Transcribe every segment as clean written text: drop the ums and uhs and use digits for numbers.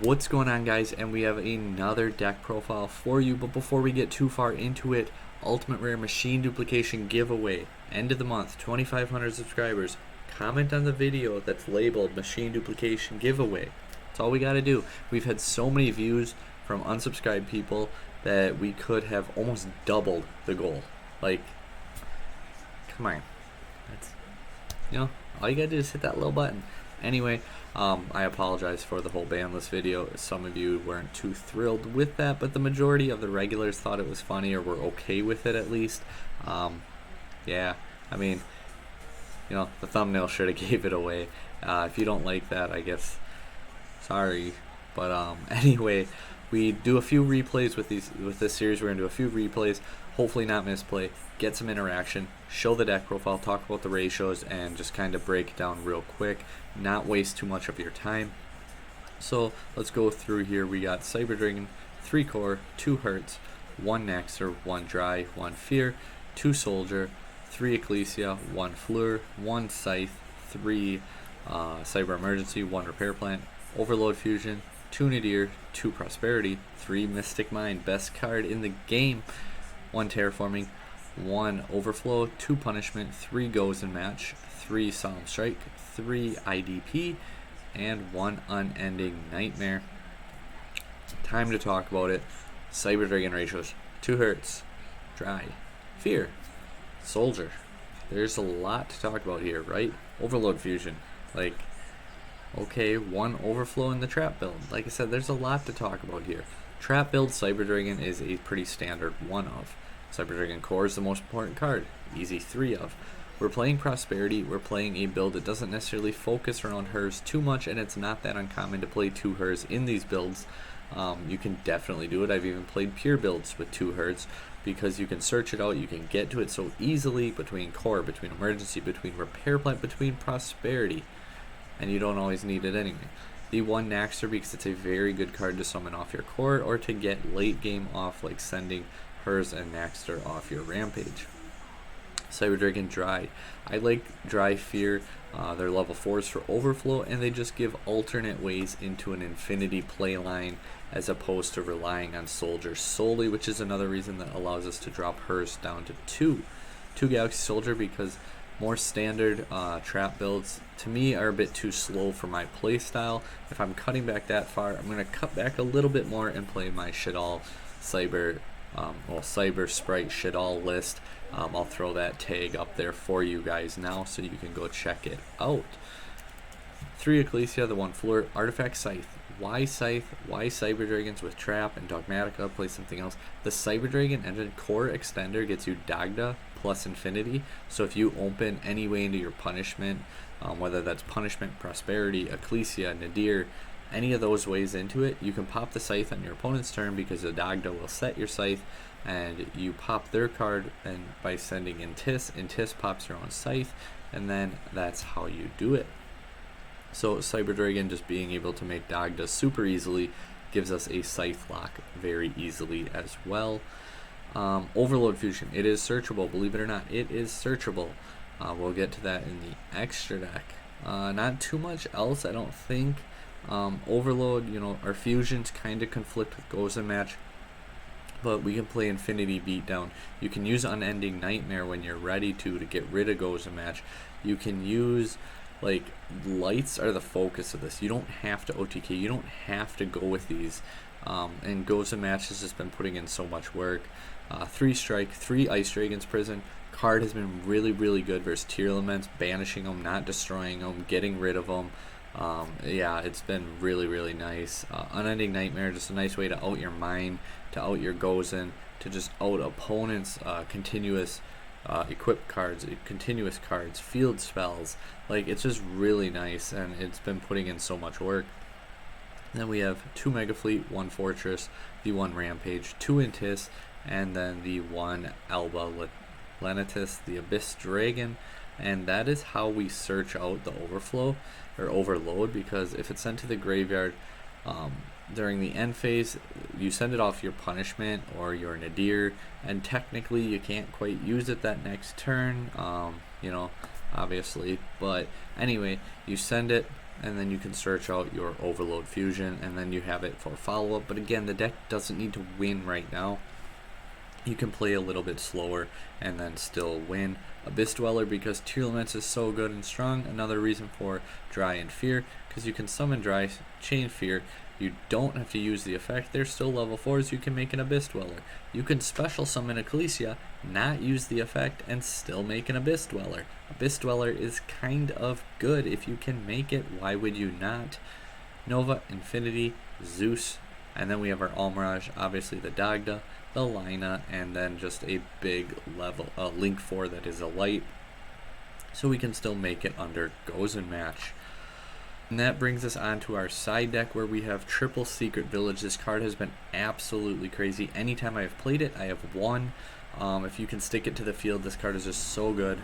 What's going on, guys? And we have another deck profile for you, but before we get too far into it, ultimate rare machine duplication giveaway, end of the month, 2,500 subscribers. Comment on the video that's labeled machine duplication giveaway. That's all we got to do. We've had so many views from unsubscribed people that we could have almost doubled the goal. Like, come on. That's, all you gotta do is hit that little button. Anyway, I apologize for the whole banless video. Some of you weren't too thrilled with that, but the majority of the regulars thought it was funny, or were okay with it at least. Yeah, I mean, the thumbnail should have gave it away. If you don't like that, I guess, sorry. But anyway, we do a few replays with this series. We're gonna do a few replays, hopefully not misplay, get some interaction, show the deck profile, talk about the ratios, and just kind of break it down real quick, not waste too much of your time. So let's go through here. We got Cyber Dragon, 3 core, 2 Hertz, 1 Nexter, 1 Dry, 1 Fear, 2 Soldier, 3 Ecclesia, 1 Fleur, 1 Scythe, 3 Cyber Emergency, 1 Repair Plant, Overload Fusion, 2 Nadir, 2 Prosperity, 3 Mystic Mind, best card in the game, 1 Terraforming, 1 Overflow, 2 Punishment, 3 Goes and Match, 3 Solemn Strike, 3 IDP, and 1 Unending Nightmare. Time to talk about it. Cyber Dragon ratios: 2 Hertz, Dry, Fear, Soldier. There's a lot to talk about here, right? Overload Fusion, like, okay, 1 Overflow in the trap build. Like I said, there's a lot to talk about here. Trap build Cyber Dragon is a pretty standard 1 of. Cyber Dragon Core is the most important card, easy 3 of. We're playing Prosperity, we're playing a build that doesn't necessarily focus around hers too much, and it's not that uncommon to play 2 hers in these builds. You can definitely do it. I've even played pure builds with 2 hertz because you can search it out, you can get to it so easily between Core, between Emergency, between Repair Plant, between Prosperity, and you don't always need it anyway. The 1 Naxter, because it's a very good card to summon off your core or to get late game off, like sending hers and Naxter off your Rampage. Cyber Dragon Dry. I like Dry Fear. They're level 4s for Overflow, and they just give alternate ways into an Infinity playline as opposed to relying on Soldier solely, which is another reason that allows us to drop hers down to 2. 2 Galaxy Soldier, because more standard trap builds to me are a bit too slow for my play style. If I'm cutting back that far, I'm going to cut back a little bit more and play my Shadal Cyber Spright Shadal list. I'll throw that tag up there for you guys now so you can go check it out. 3 Ecclesia, the 1 Fleur, Artifact Scythe. Why Scythe? Why Cyber Dragons with Trap and Dogmatika? Play something else. The Cyber Dragon Engine Core Extender gets you Dagda plus Infinity, so if you open any way into your punishment, whether that's Punishment, Prosperity, Ecclesia, Nadir, any of those ways into it, you can pop the Scythe on your opponent's turn because the Dagda will set your Scythe, and you pop their card, and by sending Intis pops your own Scythe, and then that's how you do it. So Cyber Dragon just being able to make Dagda super easily gives us a Scythe lock very easily as well. Overload Fusion, it is searchable, believe it or not, it is searchable. We'll get to that in the extra deck. Not too much else, I don't think. Overload, our fusions kind of conflict with Goes and Match, but we can play Infinity Beatdown. You can use Unending Nightmare when you're ready to get rid of Goes and Match. You can use, like, lights are the focus of this. You don't have to OTK, you don't have to go with these. And Goes and Match has just been putting in so much work. 3 Strike, 3 Ice Dragon's Prison. Card has been really, really good versus Tearlaments, banishing them, not destroying them, getting rid of them. Yeah, it's been really, really nice. Unending Nightmare, just a nice way to out your mind, to out your Gozen, to just out opponents' continuous equipped cards, continuous cards, field spells. Like, it's just really nice, and it's been putting in so much work. Then we have 2 Mega Fleet, 1 Fortress, the 1 Rampage, 2 Intis, and then the 1 Alba Lenitus, the Abyss Dragon. And that is how we search out the Overflow or Overload, because if it's sent to the graveyard during the end phase, you send it off your Punishment or your Nadir, and technically you can't quite use it that next turn, obviously, but anyway, you send it and then you can search out your Overload Fusion, and then you have it for follow-up. But again, the deck doesn't need to win right now. You can play a little bit slower and then still win. Abyss Dweller, because Tearlaments is so good and strong. Another reason for Dry and Fear, because you can summon Dry, chain Fear. You don't have to use the effect. They're still level 4s. You can make an Abyss Dweller. You can special summon Ecclesia, not use the effect, and still make an Abyss Dweller. Abyss Dweller is kind of good if you can make it. Why would you not? Nova, Infinity, Zeus, and then we have our Almirage, obviously the Dagda, the Lina, and then just a big level Link 4 that is a light. So we can still make it under Goes and Match. And that brings us on to our side deck, where we have triple Secret Village. This card has been absolutely crazy. Anytime I have played it, I have won. If you can stick it to the field, this card is just so good.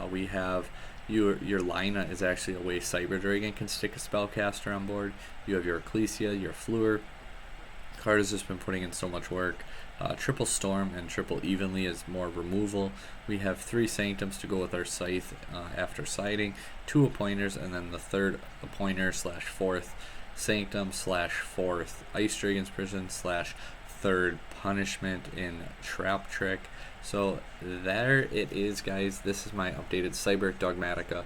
We have your Lina is actually a way Cyber Dragon can stick a spellcaster on board. You have your Ecclesia, your Fleur. Card has just been putting in so much work. Triple Storm and triple Evenly is more removal. We have 3 Sanctums to go with our Scythe after siding, 2 Appointers, and then the 3rd Appointer / 4th Sanctum / 4th Ice Dragon's Prison / 3rd Punishment in Trap Trick. So there it is, guys. This is my updated Cyber Dogmatika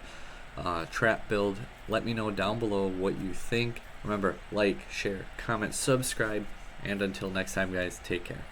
trap build. Let me know down below what you think. Remember, like, share, comment, subscribe, and until next time, guys, take care.